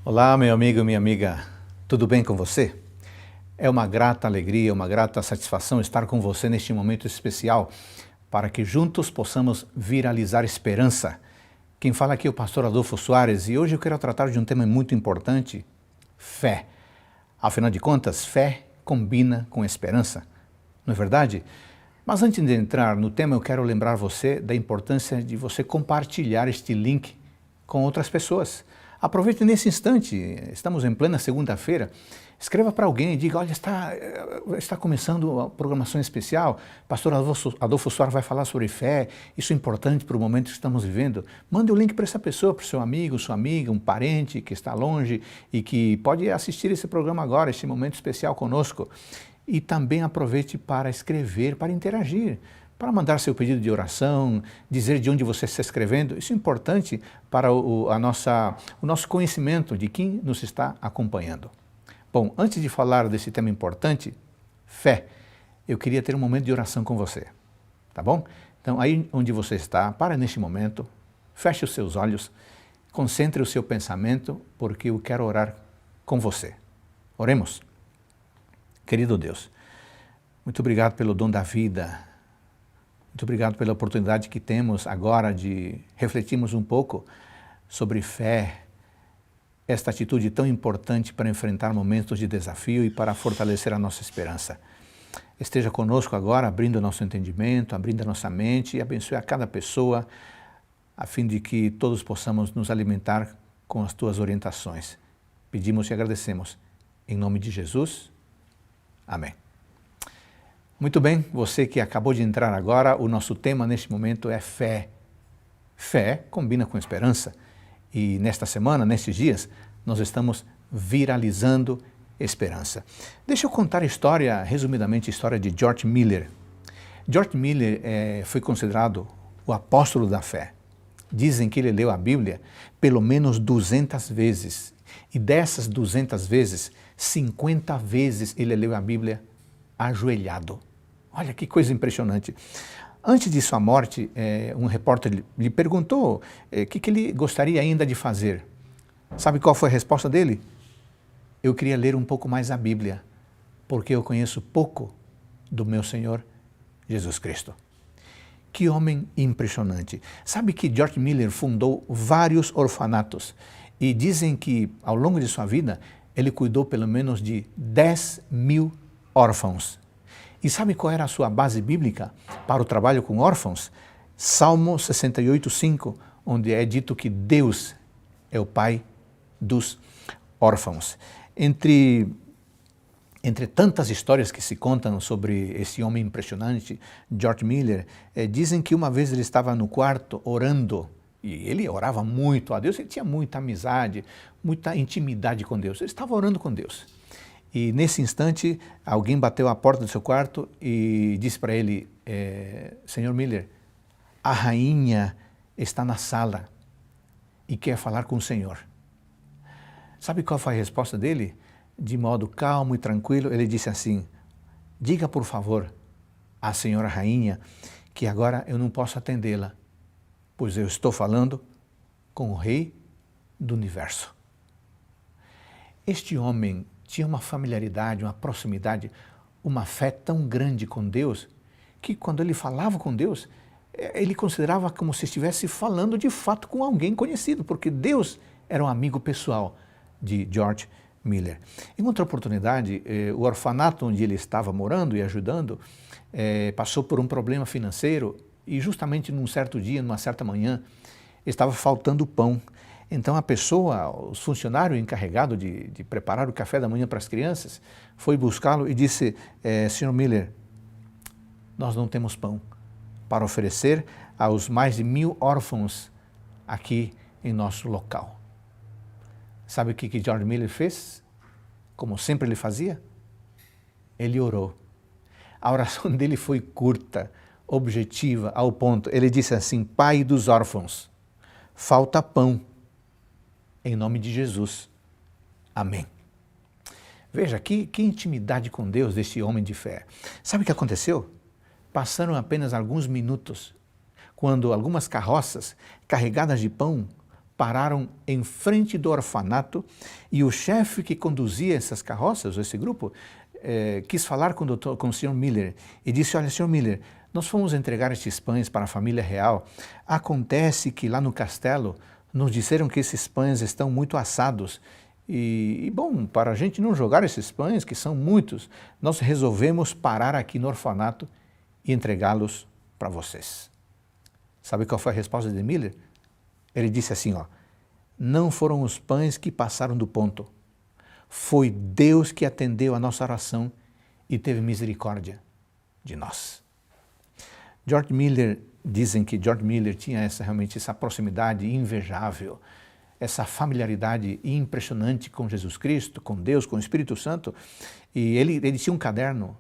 Olá, meu amigo e minha amiga, tudo bem com você? É uma grata alegria, uma grata satisfação estar com você neste momento especial para que juntos possamos viralizar esperança. Quem fala aqui é o pastor Adolfo Soares e hoje eu quero tratar de um tema muito importante, fé. Afinal de contas, fé combina com esperança, não é verdade? Mas antes de entrar no tema, eu quero lembrar você da importância de você compartilhar este link com outras pessoas. Aproveite nesse instante, estamos em plena segunda-feira, escreva para alguém e diga, olha, está começando a programação especial, pastor Adolfo Soares vai falar sobre fé, isso é importante para o momento que estamos vivendo. Mande o link para essa pessoa, para o seu amigo, sua amiga, um parente que está longe e que pode assistir esse programa agora, esse momento especial conosco. E também aproveite para escrever, para interagir, para mandar seu pedido de oração, dizer de onde você está escrevendo. Isso é importante para o nosso conhecimento de quem nos está acompanhando. Bom, antes de falar desse tema importante, fé, eu queria ter um momento de oração com você, tá bom? Então, aí onde você está, para neste momento, feche os seus olhos, concentre o seu pensamento, porque eu quero orar com você. Oremos. Querido Deus, muito obrigado pelo dom da vida, muito obrigado pela oportunidade que temos agora de refletirmos um pouco sobre fé, esta atitude tão importante para enfrentar momentos de desafio e para fortalecer a nossa esperança. Esteja conosco agora, abrindo o nosso entendimento, abrindo a nossa mente e abençoe a cada pessoa, a fim de que todos possamos nos alimentar com as tuas orientações. Pedimos e agradecemos. Em nome de Jesus, amém. Muito bem, você que acabou de entrar agora, o nosso tema neste momento é fé. Fé combina com esperança e nesta semana, nestes dias, nós estamos viralizando esperança. Deixa eu contar a história, resumidamente, a história de George Miller. George Miller foi considerado o apóstolo da fé. Dizem que ele leu a Bíblia pelo menos 200 vezes e dessas 200 vezes, 50 vezes ele leu a Bíblia ajoelhado. Olha que coisa impressionante. Antes de sua morte, um repórter lhe perguntou o que ele gostaria ainda de fazer. Sabe qual foi a resposta dele? Eu queria ler um pouco mais a Bíblia, porque eu conheço pouco do meu Senhor Jesus Cristo. Que homem impressionante. Sabe que George Miller fundou vários orfanatos e dizem que ao longo de sua vida ele cuidou pelo menos de 10.000 órfãos. E sabe qual era a sua base bíblica para o trabalho com órfãos? Salmo 68:5, onde é dito que Deus é o pai dos órfãos. Entre tantas histórias que se contam sobre esse homem impressionante, George Miller, dizem que uma vez ele estava no quarto orando, e ele orava muito a Deus, ele tinha muita amizade, muita intimidade com Deus, ele estava orando com Deus. E nesse instante, alguém bateu à porta do seu quarto e disse para ele, Senhor Miller, a rainha está na sala e quer falar com o Senhor. Sabe qual foi a resposta dele? De modo calmo e tranquilo, ele disse assim, diga por favor à senhora rainha que agora eu não posso atendê-la, pois eu estou falando com o rei do universo. Este homem tinha uma familiaridade, uma proximidade, uma fé tão grande com Deus, que quando ele falava com Deus, ele considerava como se estivesse falando de fato com alguém conhecido, porque Deus era um amigo pessoal de George Miller. Em outra oportunidade, o orfanato onde ele estava morando e ajudando, passou por um problema financeiro e justamente num certo dia, numa certa manhã, estava faltando pão. Então a pessoa, o funcionário encarregado de preparar o café da manhã para as crianças, foi buscá-lo e disse, Sr. Miller, nós não temos pão para oferecer aos mais de 1.000 órfãos aqui em nosso local. Sabe o que George Miller fez? Como sempre ele fazia? Ele orou. A oração dele foi curta, objetiva, ao ponto. Ele disse assim, Pai dos órfãos, falta pão. Em nome de Jesus. Amém. Veja, que intimidade com Deus deste homem de fé. Sabe o que aconteceu? Passaram apenas alguns minutos, quando algumas carroças carregadas de pão pararam em frente do orfanato e o chefe que conduzia essas carroças, esse grupo, quis falar com o Sr. Miller e disse: olha, Sr. Miller, nós fomos entregar estes pães para a família real. Acontece que lá no castelo nos disseram que esses pães estão muito assados e bom, para a gente não jogar esses pães, que são muitos, nós resolvemos parar aqui no orfanato e entregá-los para vocês. Sabe qual foi a resposta de Miller? Ele disse assim, ó: não foram os pães que passaram do ponto, foi Deus que atendeu a nossa oração e teve misericórdia de nós. George Miller, dizem que George Miller tinha realmente essa proximidade invejável, essa familiaridade impressionante com Jesus Cristo, com Deus, com o Espírito Santo, e ele tinha um caderno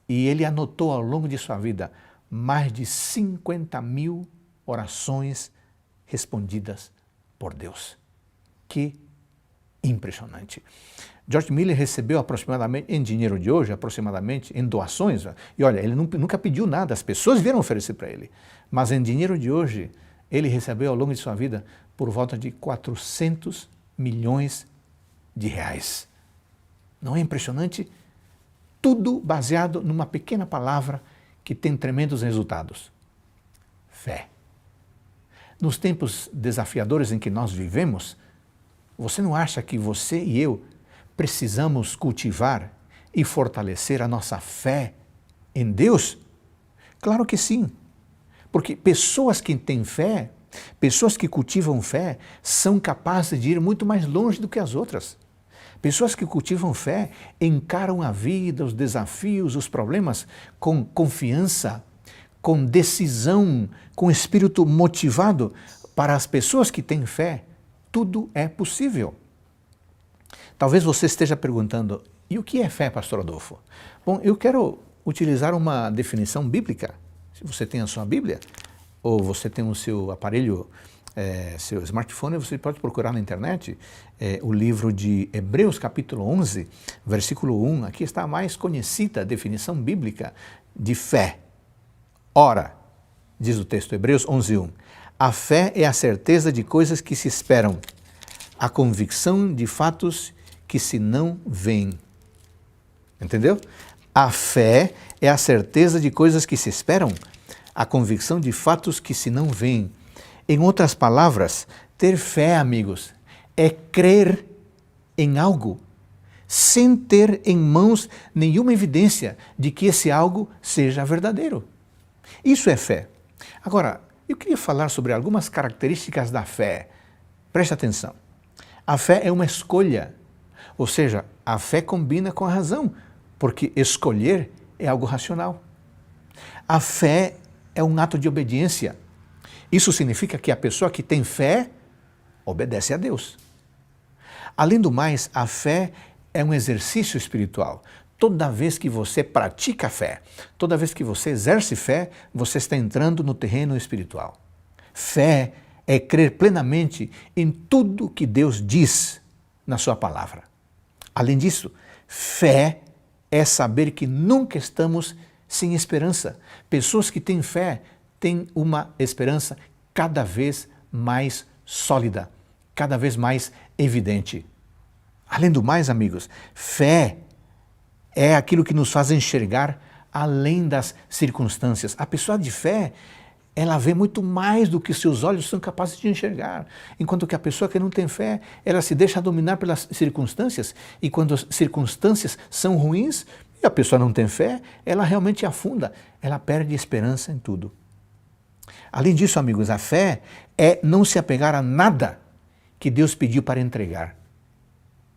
e ele anotou ao longo de sua vida mais de 50.000 orações respondidas por Deus. Que impressionante. George Miller recebeu aproximadamente, em dinheiro de hoje, aproximadamente, em doações, e olha, ele nunca pediu nada, as pessoas vieram oferecer para ele, mas em dinheiro de hoje, ele recebeu ao longo de sua vida por volta de 400 milhões de reais. Não é impressionante? Tudo baseado numa pequena palavra que tem tremendos resultados. Fé. Nos tempos desafiadores em que nós vivemos, você não acha que você e eu precisamos cultivar e fortalecer a nossa fé em Deus? Claro que sim, porque pessoas que têm fé, pessoas que cultivam fé, são capazes de ir muito mais longe do que as outras. Pessoas que cultivam fé encaram a vida, os desafios, os problemas com confiança, com decisão, com espírito motivado. Para as pessoas que têm fé, tudo é possível. Talvez você esteja perguntando, e o que é fé, pastor Adolfo? Bom, eu quero utilizar uma definição bíblica. Se você tem a sua Bíblia, ou você tem o seu aparelho, seu smartphone, você pode procurar na internet o livro de Hebreus capítulo 11, versículo 1. Aqui está a mais conhecida definição bíblica de fé. Ora, diz o texto, Hebreus 11, 1, a fé é a certeza de coisas que se esperam, a convicção de fatos que se não veem. Entendeu? A fé é a certeza de coisas que se esperam, a convicção de fatos que se não veem. Em outras palavras, ter fé, amigos, é crer em algo, sem ter em mãos nenhuma evidência de que esse algo seja verdadeiro. Isso é fé. Agora, eu queria falar sobre algumas características da fé. Preste atenção. A fé é uma escolha, ou seja, a fé combina com a razão, porque escolher é algo racional. A fé é um ato de obediência. Isso significa que a pessoa que tem fé obedece a Deus. Além do mais, a fé é um exercício espiritual. Toda vez que você pratica a fé, toda vez que você exerce fé, você está entrando no terreno espiritual. Fé é crer plenamente em tudo que Deus diz na sua palavra. Além disso, fé é saber que nunca estamos sem esperança. Pessoas que têm fé têm uma esperança cada vez mais sólida, cada vez mais evidente. Além do mais, amigos, fé é aquilo que nos faz enxergar além das circunstâncias. A pessoa de fé, ela vê muito mais do que seus olhos são capazes de enxergar. Enquanto que a pessoa que não tem fé, ela se deixa dominar pelas circunstâncias. E quando as circunstâncias são ruins, e a pessoa não tem fé, ela realmente afunda, ela perde esperança em tudo. Além disso, amigos, a fé é não se apegar a nada que Deus pediu para entregar.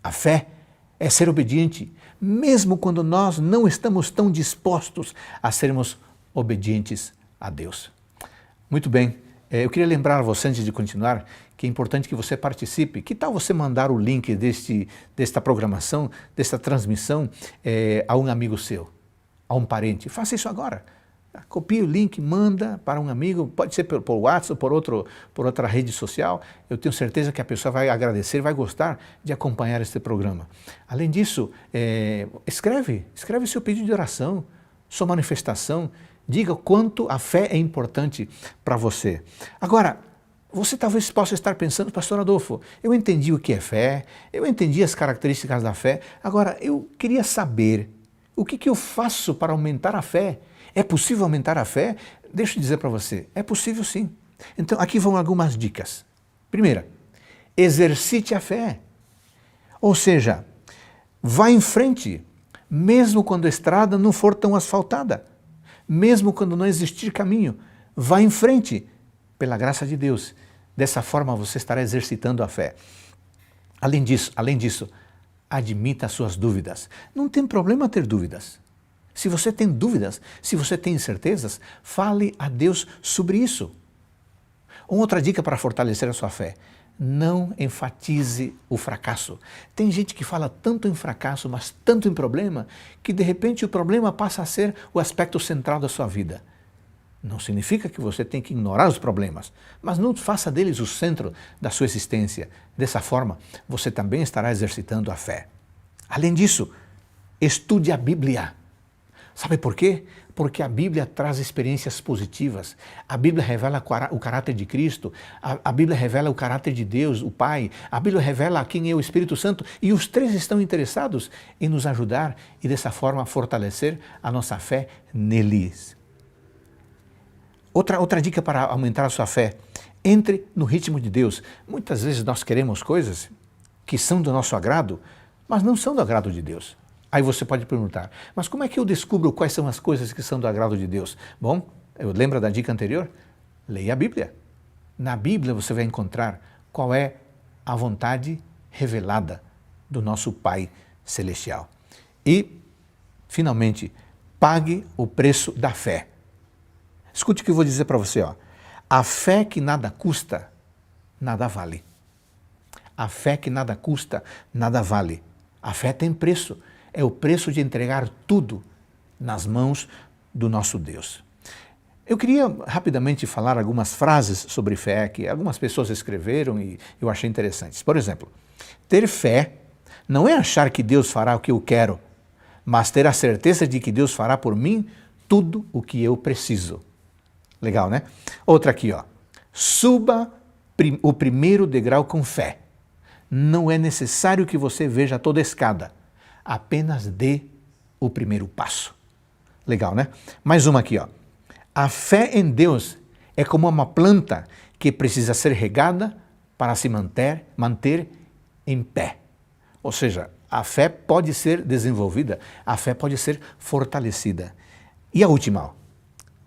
A fé é ser obediente, mesmo quando nós não estamos tão dispostos a sermos obedientes a Deus. Muito bem, eu queria lembrar você, antes de continuar, que é importante que você participe. Que tal você mandar o link desta programação, desta transmissão, a um amigo seu, a um parente? Faça isso agora. Copie o link, manda para um amigo, pode ser por WhatsApp ou por outra rede social. Eu tenho certeza que a pessoa vai agradecer, vai gostar de acompanhar este programa. Além disso, escreve seu pedido de oração, sua manifestação, diga o quanto a fé é importante para você. Agora, Você talvez possa estar pensando, pastor Adolfo, eu entendi o que é fé, eu entendi as características da fé, agora eu queria saber o que eu faço para aumentar a fé. É possível aumentar a fé? Deixa eu dizer para você, é possível sim. Então aqui vão algumas dicas. Primeira, exercite a fé. Ou seja, vá em frente, mesmo quando a estrada não for tão asfaltada, mesmo quando não existir caminho, vá em frente, pela graça de Deus. Dessa forma você estará exercitando a fé. Além disso, admita as suas dúvidas. Não tem problema ter dúvidas. Se você tem dúvidas, se você tem incertezas, fale a Deus sobre isso. Uma outra dica para fortalecer a sua fé: não enfatize o fracasso. Tem gente que fala tanto em fracasso, mas tanto em problema, que de repente o problema passa a ser o aspecto central da sua vida. Não significa que você tem que ignorar os problemas, mas não faça deles o centro da sua existência. Dessa forma, você também estará exercitando a fé. Além disso, estude a Bíblia. Sabe por quê? Porque a Bíblia traz experiências positivas. A Bíblia revela o caráter de Cristo, a Bíblia revela o caráter de Deus, o Pai, a Bíblia revela quem é o Espírito Santo, e os três estão interessados em nos ajudar e dessa forma fortalecer a nossa fé neles. Outra dica para aumentar a sua fé: entre no ritmo de Deus. Muitas vezes nós queremos coisas que são do nosso agrado, mas não são do agrado de Deus. Aí você pode perguntar, mas como é que eu descubro quais são as coisas que são do agrado de Deus? Bom, lembra da dica anterior? Leia a Bíblia. Na Bíblia você vai encontrar qual é a vontade revelada do nosso Pai Celestial. E, finalmente, pague o preço da fé. Escute o que eu vou dizer para você. A fé que nada custa, nada vale. A fé que nada custa, nada vale. A fé tem preço. É o preço de entregar tudo nas mãos do nosso Deus. Eu queria rapidamente falar algumas frases sobre fé que algumas pessoas escreveram e eu achei interessantes. Por exemplo, ter fé não é achar que Deus fará o que eu quero, mas ter a certeza de que Deus fará por mim tudo o que eu preciso. Legal, né? Outra aqui, suba o primeiro degrau com fé. Não é necessário que você veja toda a escada. Apenas dê o primeiro passo. Legal, né? Mais uma aqui, A fé em Deus é como uma planta que precisa ser regada para se manter em pé. Ou seja, a fé pode ser desenvolvida, a fé pode ser fortalecida. E a última,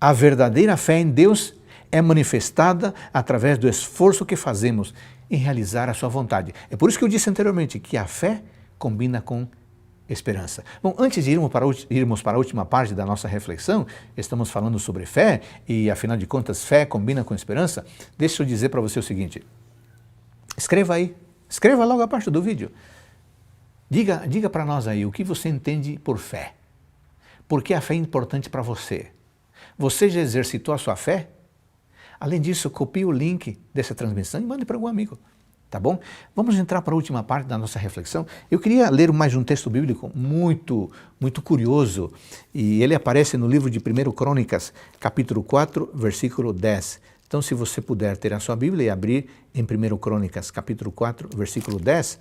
a verdadeira fé em Deus é manifestada através do esforço que fazemos em realizar a sua vontade. É por isso que eu disse anteriormente que a fé combina com esperança. Bom, antes de irmos para a última parte da nossa reflexão, estamos falando sobre fé e, afinal de contas, fé combina com esperança. Deixa eu dizer para você o seguinte: escreva aí, escreva logo abaixo do vídeo. Diga para nós aí o que você entende por fé. Por que a fé é importante para você? Você já exercitou a sua fé? Além disso, copie o link dessa transmissão e mande para algum amigo. Tá bom? Vamos entrar para a última parte da nossa reflexão. Eu queria ler mais um texto bíblico muito curioso, e ele aparece no livro de 1 Crônicas, capítulo 4, versículo 10. Então, se você puder ter a sua Bíblia e abrir em 1 Crônicas, capítulo 4, versículo 10,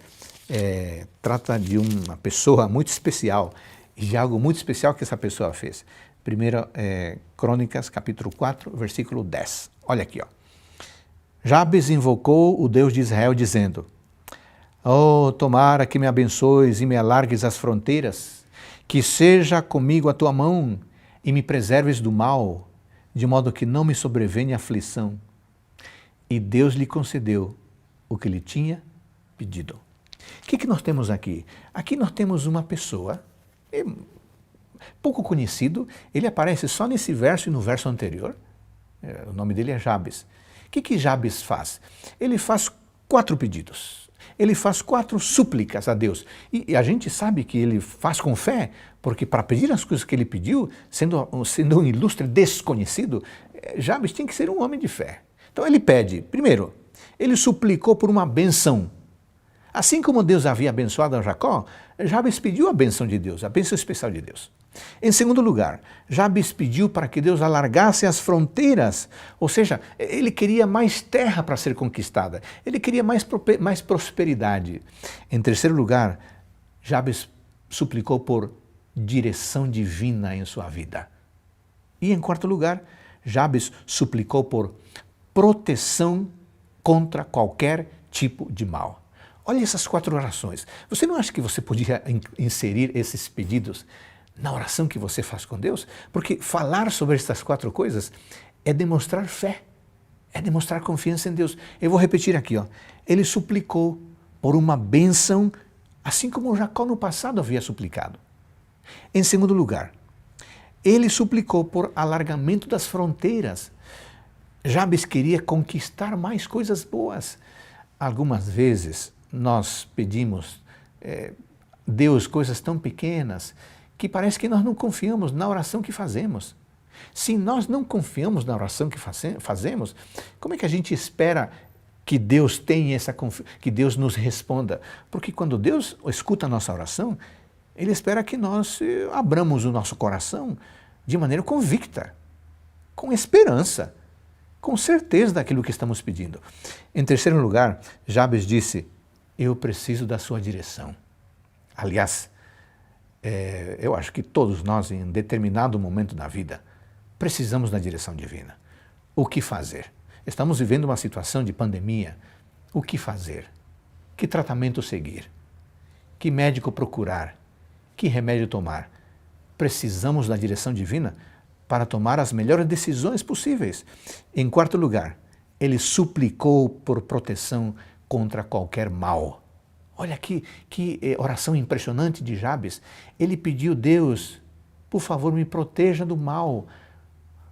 trata de uma pessoa muito especial e de algo muito especial que essa pessoa fez. 1 Crônicas, capítulo 4, versículo 10. Olha aqui, Jabes invocou o Deus de Israel, dizendo: Oh, tomara que me abençoes e me alargues as fronteiras, que seja comigo a tua mão e me preserves do mal, de modo que não me sobrevenha aflição. E Deus lhe concedeu o que lhe tinha pedido. O que nós temos aqui? Aqui nós temos uma pessoa pouco conhecido, ele aparece só nesse verso e no verso anterior. O nome dele é Jabes. O que Jabes faz? Ele faz 4 pedidos. Ele faz 4 súplicas a Deus. E a gente sabe que ele faz com fé, porque para pedir as coisas que ele pediu, sendo um ilustre desconhecido, Jabes tinha que ser um homem de fé. Então ele pede, primeiro, ele suplicou por uma benção. Assim como Deus havia abençoado a Jacó, Jabes pediu a bênção de Deus, a bênção especial de Deus. Em segundo lugar, Jabes pediu para que Deus alargasse as fronteiras, ou seja, ele queria mais terra para ser conquistada, ele queria mais prosperidade. Em terceiro lugar, Jabes suplicou por direção divina em sua vida. E em quarto lugar, Jabes suplicou por proteção contra qualquer tipo de mal. Olha essas 4 orações. Você não acha que você podia inserir esses pedidos na oração que você faz com Deus? Porque falar sobre estas 4 coisas é demonstrar fé, é demonstrar confiança em Deus. Eu vou repetir aqui, ó. Ele suplicou por uma bênção, assim como Jacó no passado havia suplicado. Em segundo lugar, ele suplicou por alargamento das fronteiras. Jabes queria conquistar mais coisas boas. Algumas vezes nós pedimos Deus coisas tão pequenas que parece que nós não confiamos na oração que fazemos. Se nós não confiamos na oração que fazemos, como é que a gente espera que Deus tenha que Deus nos responda? Porque quando Deus escuta a nossa oração, Ele espera que nós abramos o nosso coração de maneira convicta, com esperança, com certeza daquilo que estamos pedindo. Em terceiro lugar, Jabes disse, eu preciso da sua direção. Aliás, eu acho que todos nós, em determinado momento da vida, precisamos da direção divina. O que fazer? Estamos vivendo uma situação de pandemia. O que fazer? Que tratamento seguir? Que médico procurar? Que remédio tomar? Precisamos da direção divina para tomar as melhores decisões possíveis. Em quarto lugar, ele suplicou por proteção contra qualquer mal. Olha que oração impressionante de Jabes. Ele pediu, Deus, por favor, me proteja do mal.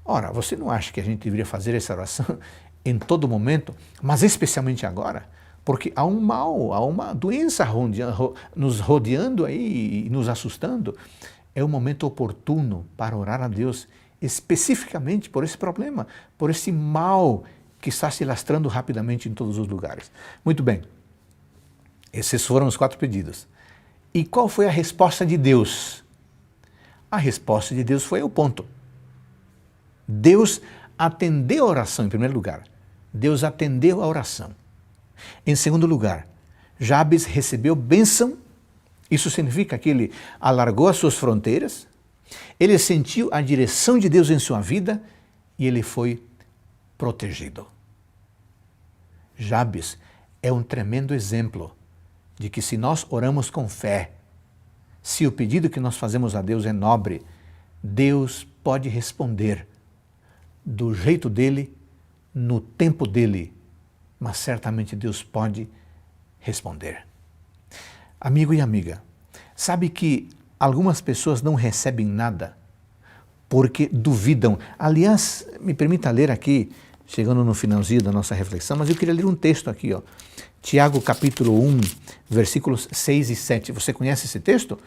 Ora, você não acha que a gente deveria fazer essa oração em todo momento, mas especialmente agora? Porque há um mal, há uma doença nos rodeando aí e nos assustando. É o momento oportuno para orar a Deus especificamente por esse problema, por esse mal que está se lastrando rapidamente em todos os lugares. Muito bem. Esses foram os 4 pedidos. E qual foi a resposta de Deus? A resposta de Deus foi o ponto. Deus atendeu a oração, em primeiro lugar. Deus atendeu a oração. Em segundo lugar, Jabes recebeu bênção. Isso significa que ele alargou as suas fronteiras, ele sentiu a direção de Deus em sua vida e ele foi protegido. Jabes é um tremendo exemplo de que se nós oramos com fé, se o pedido que nós fazemos a Deus é nobre, Deus pode responder do jeito dele, no tempo dele, mas certamente Deus pode responder. Amigo e amiga, sabe que algumas pessoas não recebem nada porque duvidam. Aliás, me permita ler aqui, chegando no finalzinho da nossa reflexão, mas eu queria ler um texto aqui, ó. Tiago capítulo 1, versículos 6 e 7. Você conhece esse texto?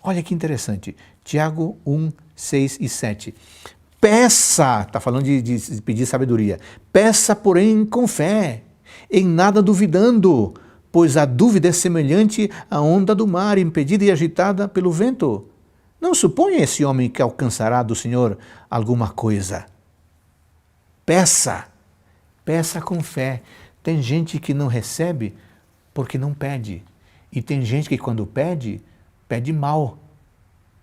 Olha que interessante. Tiago 1, 6 e 7. Peça, está falando de pedir sabedoria, peça, porém, com fé, em nada duvidando, pois a dúvida é semelhante à onda do mar, impedida e agitada pelo vento. Não suponha esse homem que alcançará do Senhor alguma coisa. Peça, peça com fé. Tem gente que não recebe porque não pede. E tem gente que quando pede, pede mal.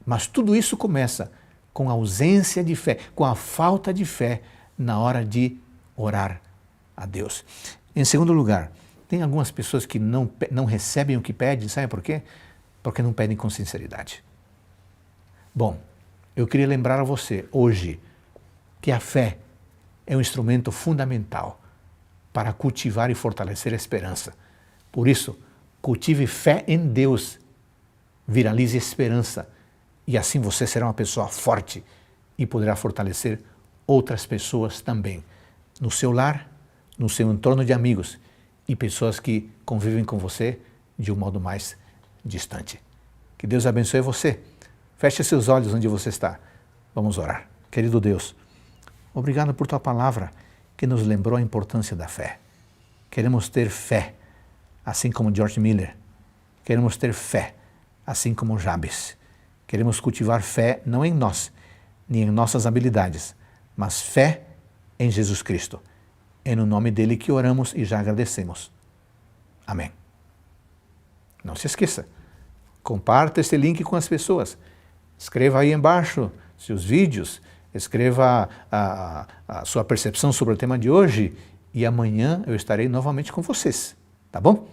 Mas tudo isso começa com a ausência de fé, com a falta de fé na hora de orar a Deus. Em segundo lugar, tem algumas pessoas que não recebem o que pedem, sabe por quê? Porque não pedem com sinceridade. Bom, eu queria lembrar a você hoje que a fé é um instrumento fundamental para cultivar e fortalecer a esperança. Por isso, cultive fé em Deus, viralize esperança, e assim você será uma pessoa forte e poderá fortalecer outras pessoas também, no seu lar, no seu entorno de amigos e pessoas que convivem com você de um modo mais distante. Que Deus abençoe você. Feche seus olhos onde você está. Vamos orar. Querido Deus, obrigado por tua palavra que nos lembrou a importância da fé. Queremos ter fé, assim como George Miller. Queremos ter fé, assim como Jabes. Queremos cultivar fé não em nós, nem em nossas habilidades, mas fé em Jesus Cristo. É no nome dele que oramos e já agradecemos. Amém. Não se esqueça, comparta esse link com as pessoas. Escreva aí embaixo seus vídeos, escreva a sua percepção sobre o tema de hoje e amanhã eu estarei novamente com vocês, tá bom?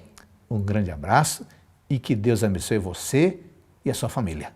Um grande abraço e que Deus abençoe você e a sua família.